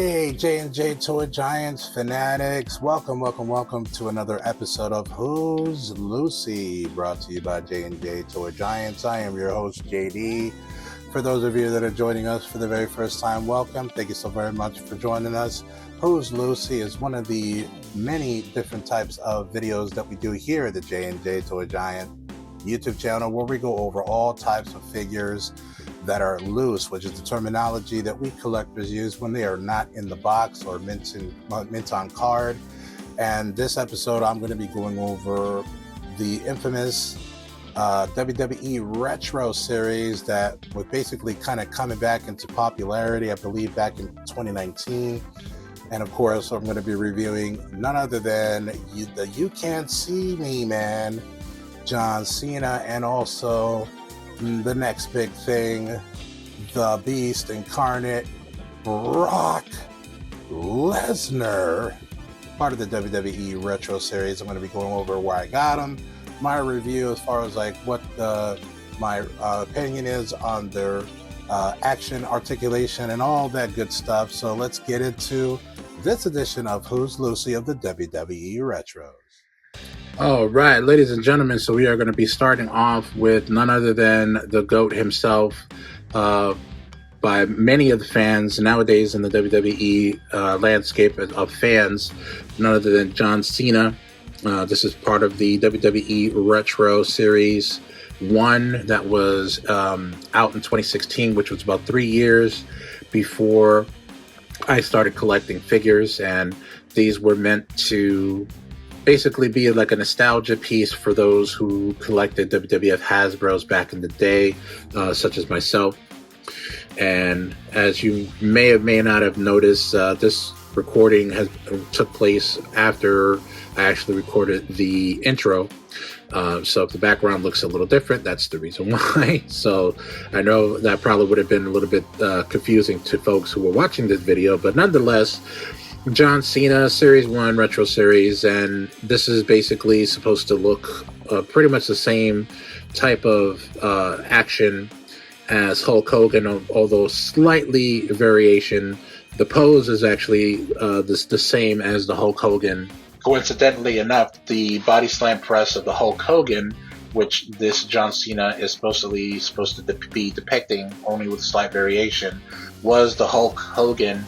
Hey, J&J Toy Giants fanatics, welcome to another episode of Who's Lucy, brought to you by J&J Toy Giants. I am your host, JD. For those of you that are joining us for the very first time, welcome. Thank you so very much for joining us. Who's Lucy is one of the many different types of videos that we do here at the J&J Toy Giant YouTube channel, where we go over all types of figures that are loose, which is the terminology that we collectors use when they are not in the box or mint on card. And this episode, I'm going to be going over the infamous WWE Retro Series that was basically kind of coming back into popularity, I believe, back in 2019. And of course, I'm going to be reviewing none other than the You Can't See Me Man, John Cena, and also the next big thing, the Beast Incarnate, Brock Lesnar, part of the WWE Retro Series. I'm going to be going over where I got them, my review as far as like what my opinion is on their action, articulation, and all that good stuff. So let's get into this edition of Who's Lucy of the WWE Retros. All right, ladies and gentlemen, so we are going to be starting off with none other than the GOAT himself, by many of the fans nowadays in the WWE landscape of fans, none other than John Cena. This is part of the WWE Retro Series 1 that was out in 2016, which was about 3 years before I started collecting figures, and these were meant to basically be like a nostalgia piece for those who collected WWF Hasbros back in the day, such as myself. And as you may or may not have noticed, this recording took place after I actually recorded the intro. So if the background looks a little different, that's the reason why. So I know that probably would have been a little bit confusing to folks who were watching this video, but nonetheless, John Cena Series 1 Retro Series, and this is basically supposed to look pretty much the same type of action as Hulk Hogan, although slightly variation. The pose is actually the same as the Hulk Hogan. Coincidentally enough, the body slam press of the Hulk Hogan, which this John Cena is supposed to be depicting only with slight variation, was the Hulk Hogan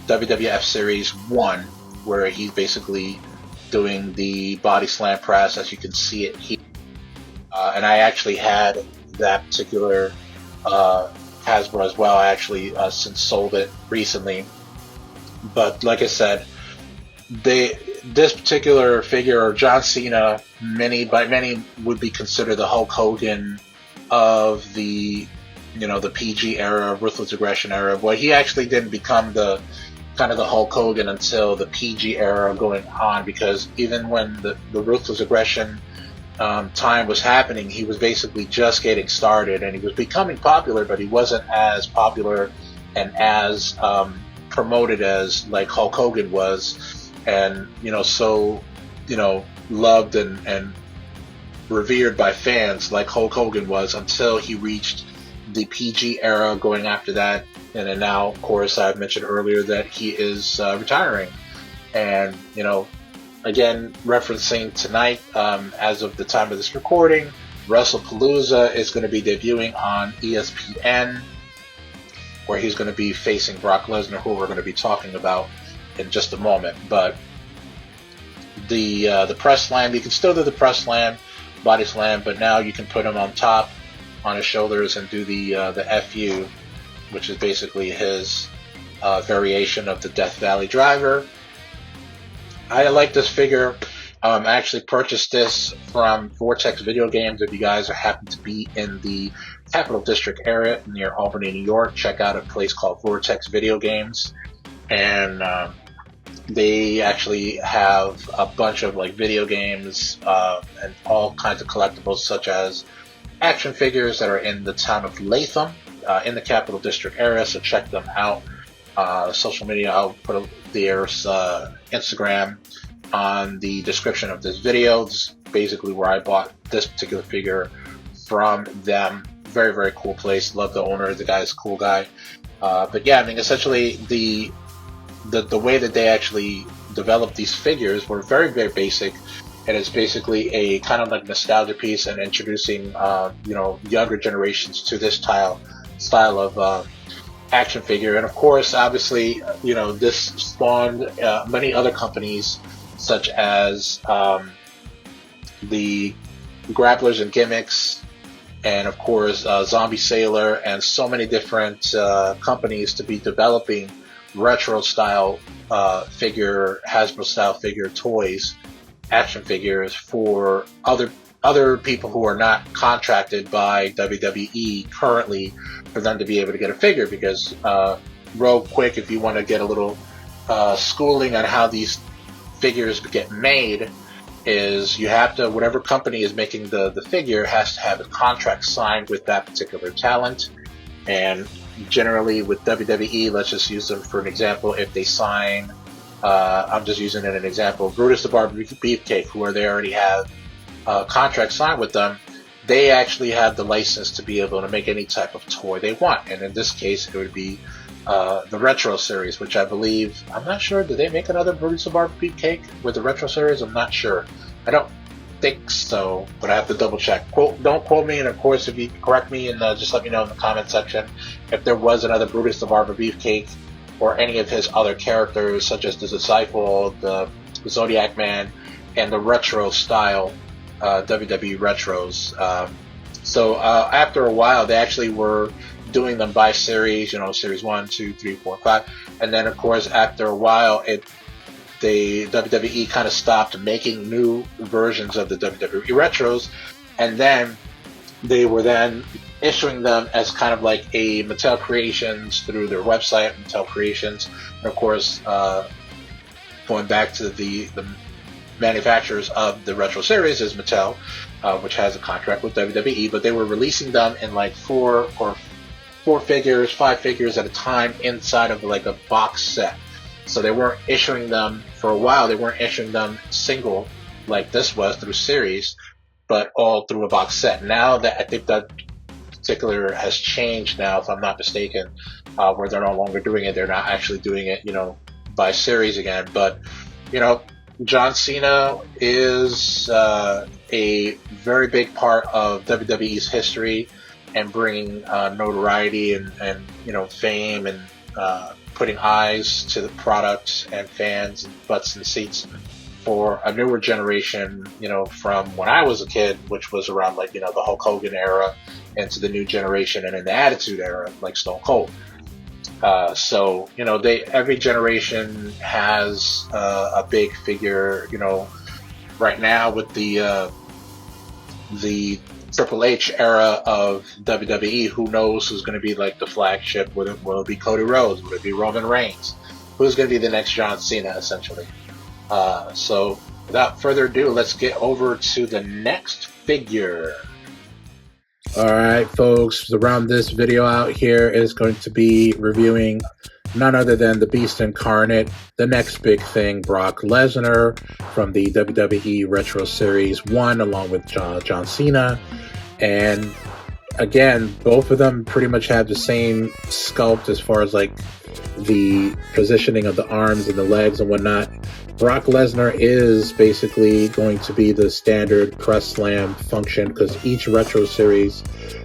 WWF Series 1, where he's basically doing the body slam press, as you can see it here. And I actually had that particular Hasbro as well. I actually since sold it recently. But like I said, this particular figure, or John Cena, by many would be considered the Hulk Hogan of the PG era, Ruthless Aggression era. But he actually didn't become the Hulk Hogan until the PG era going on, because even when the Ruthless Aggression time was happening, he was basically just getting started, and he was becoming popular, but he wasn't as popular and as promoted as like Hulk Hogan was, and so loved and revered by fans like Hulk Hogan was, until he reached the PG era going after that. And then now, of course, I've mentioned earlier that he is retiring. And, again, referencing tonight, as of the time of this recording, Wrestlepalooza is going to be debuting on ESPN, where he's going to be facing Brock Lesnar, who we're going to be talking about in just a moment. But the press slam, you can still do the press slam, body slam, but now you can put him on top, on his shoulders, and do the FU, which is basically his variation of the Death Valley Driver. I like this figure. I actually purchased this from Vortex Video Games. If you guys happen to be in the Capital District area near Albany, New York, check out a place called Vortex Video Games. And they actually have a bunch of like video games and all kinds of collectibles, such as action figures that are in the town of Latham, in the Capital District area. So check them out. Social media, I'll put their Instagram on the description of this video. This is basically where I bought this particular figure from them. Very, very cool place. Love the owner. The guy's a cool guy. But yeah, I mean, essentially the way that they actually developed these figures were very, very basic, and it's basically a kind of like nostalgia piece and introducing younger generations to this style of action figure. And of course, obviously, this spawned many other companies, such as the Grapplers and Gimmicks, and of course Zombie Sailor, and so many different companies to be developing retro style Hasbro style figure toys, action figures for other people who are not contracted by WWE currently, for them to be able to get a figure. Because real quick, if you want to get a little schooling on how these figures get made, is you have to, whatever company is making the figure has to have a contract signed with that particular talent. And generally with WWE, let's just use them for an example, if they sign, I'm just using it as an example, Brutus the Barber Beefcake, who they already have a contract signed with them, they actually have the license to be able to make any type of toy they want. And in this case, it would be the Retro Series, which I believe, I'm not sure, did they make another Brutus the Barber Beefcake with the Retro Series? I'm not sure. I don't think so, but I have to double check. Don't quote me, and of course, if you correct me, and just let me know in the comment section if there was another Brutus the Barber Beefcake or any of his other characters, such as the Disciple, the Zodiac Man, and the retro style WWE Retros. So after a while, they actually were doing them by series, series 1, 2, 3, 4, 5, and then of course after a while, the WWE kind of stopped making new versions of the WWE Retros, and then they were then issuing them as kind of like a Mattel Creations through their website, Mattel Creations, and of course going back to the manufacturers of the Retro Series is Mattel, which has a contract with WWE, but they were releasing them in like 4 figures, 5 figures at a time inside of like a box set. So they weren't issuing them, for a while, they weren't issuing them single like this was through series, but all through a box set. Now that I think that particular has changed now, if I'm not mistaken, where they're no longer doing it. They're not actually doing it, by series again. But, John Cena is a very big part of WWE's history, and bringing notoriety and fame, and putting eyes to the product and fans and butts and seats for a newer generation, from when I was a kid, which was around like, the Hulk Hogan era, into the new generation, and in the Attitude Era, like Stone Cold. So, every generation has a big figure, right now with the Triple H era of WWE, who knows who's going to be like the flagship? Will it be Cody Rhodes? Will it be Roman Reigns? Who's going to be the next John Cena, essentially? So without further ado, let's get over to the next figure. All right, folks, to round this video out here is going to be reviewing none other than the Beast Incarnate, the next big thing, Brock Lesnar, from the WWE Retro Series 1, along with John Cena. And again, both of them pretty much have the same sculpt as far as like the positioning of the arms and the legs and whatnot. Brock Lesnar is basically going to be the standard press slam function, because each Retro Series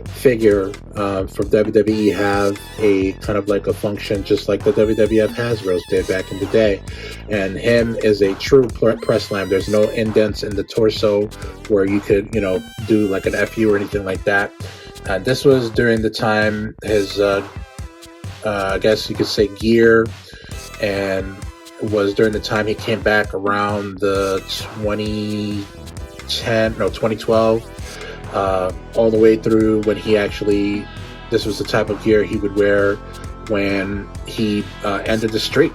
figure from WWE have a kind of like a function just like the WWF Hasbro's did back in the day. And him is a true press slam. There's no indents in the torso where you could, do like an FU or anything like that. This was during the time his, I guess you could say, gear, and was during the time he came back around the 2012, all the way through when he actually, this was the type of gear he would wear when he ended the streak.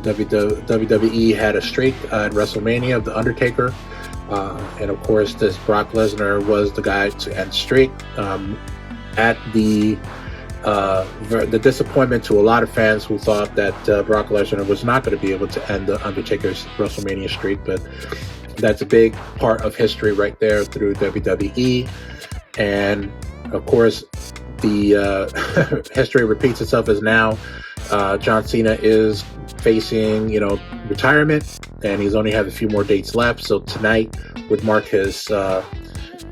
WWE had a streak at WrestleMania of The Undertaker, and of course this Brock Lesnar was the guy to end streak. At the disappointment to a lot of fans who thought that Brock Lesnar was not going to be able to end the Undertaker's WrestleMania streak, but that's a big part of history right there through WWE. And of course, the history repeats itself as now John Cena is facing, retirement, and he's only have a few more dates left. So tonight would mark his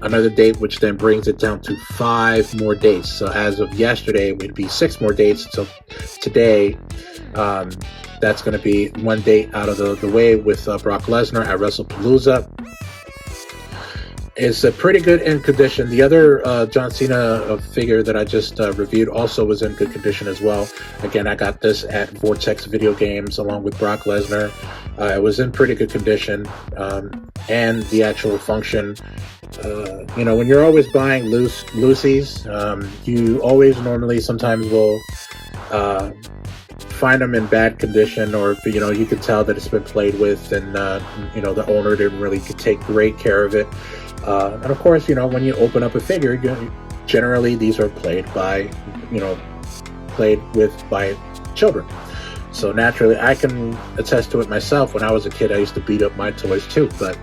another date, which then brings it down to 5 more dates. So as of yesterday, it would be 6 more dates. So today, that's going to be 1 date out of the way with Brock Lesnar at Wrestlepalooza. It's a pretty good in condition. The other John Cena figure that I just reviewed also was in good condition as well. Again, I got this at Vortex Video Games along with Brock Lesnar. It was in pretty good condition, and the actual function. When you're always buying loosies, you always normally sometimes will find them in bad condition, or if you can tell that it's been played with, and the owner didn't really take great care of it. And of course, when you open up a figure, generally these are played by children. So naturally, I can attest to it myself. When I was a kid, I used to beat up my toys too. But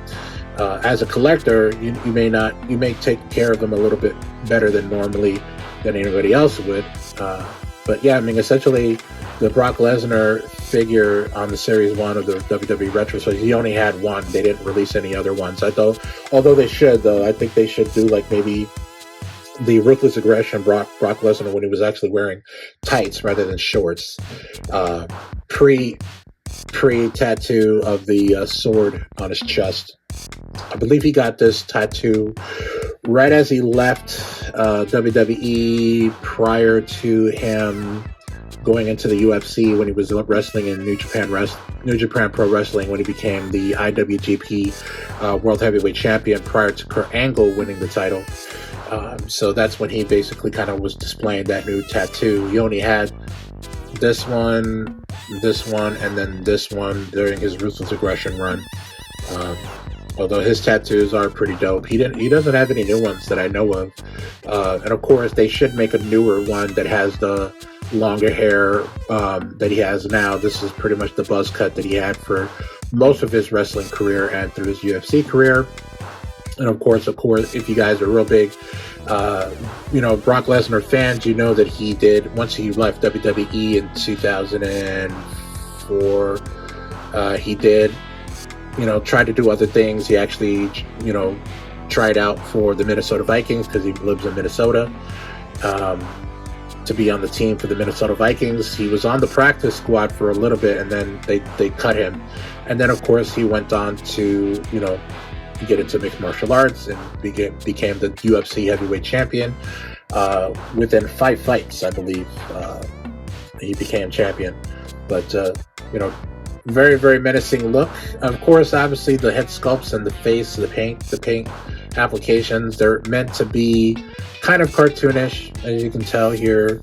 as a collector, you may take care of them a little bit better than anybody else would. But yeah, essentially, the Brock Lesnar figure on the Series 1 of the WWE Retro Series, he only had one. They didn't release any other ones. Although they should, though. I think they should do like maybe the Ruthless Aggression Brock Lesnar when he was actually wearing tights rather than shorts. Pre-tattoo of the sword on his chest. I believe he got this tattoo right as he left WWE prior to him going into the UFC when he was wrestling in New Japan Pro Wrestling, when he became the IWGP World Heavyweight Champion prior to Kurt Angle winning the title. So that's when he basically kind of was displaying that new tattoo. He only had this one, and then this one during his Ruthless Aggression run. Although his tattoos are pretty dope. He doesn't have any new ones that I know of. And of course, they should make a newer one that has the longer hair that he has now. This is pretty much the buzz cut that he had for most of his wrestling career and through his UFC career. And of course, if you guys are real big, Brock Lesnar fans, you know that he did, once he left WWE in 2004, he did, try to do other things. He actually, tried out for the Minnesota Vikings because he lives in Minnesota. To be on the team for the Minnesota Vikings. He was on the practice squad for a little bit, and then they cut him. And then, of course, he went on to, get into mixed martial arts and became the UFC heavyweight champion. Within 5 fights, I believe, he became champion. But, very, very menacing look. Of course, obviously, the head sculpts and the face, the paint applications, they're meant to be kind of cartoonish, as you can tell here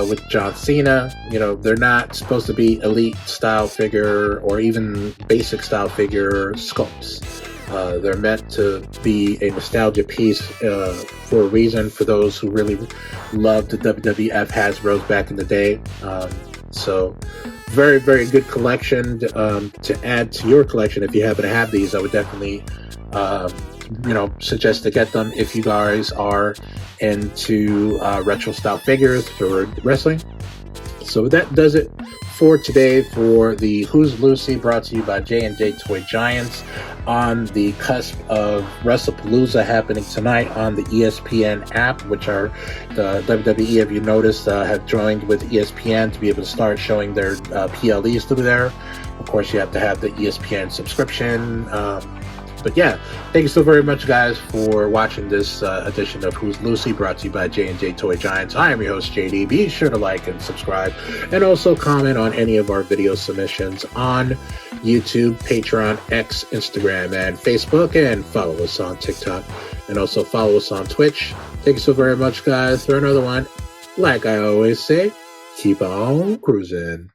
with John Cena. They're not supposed to be elite style figure or even basic style figure sculpts. They're meant to be a nostalgia piece for a reason for those who really loved the WWF Hasbros back in the day. So very, very good collection to add to your collection. If you happen to have these, I would definitely suggest to get them if you guys are into retro style figures for wrestling. So that does it for today for the Who's Lucy, brought to you by J&J Toy Giants, on the cusp of Wrestlepalooza happening tonight on the ESPN app, which are the WWE, if you noticed, have joined with ESPN to be able to start showing their PLEs through there. Of course, you have to have the ESPN subscription. But yeah, thank you so very much, guys, for watching this edition of Who's Lucy, brought to you by J&J Toy Giants. I am your host, JD. Be sure to like and subscribe, and also comment on any of our video submissions on YouTube, Patreon, X, Instagram, and Facebook, and follow us on TikTok, and also follow us on Twitch. Thank you so very much, guys, for another one. Like I always say, keep on cruising.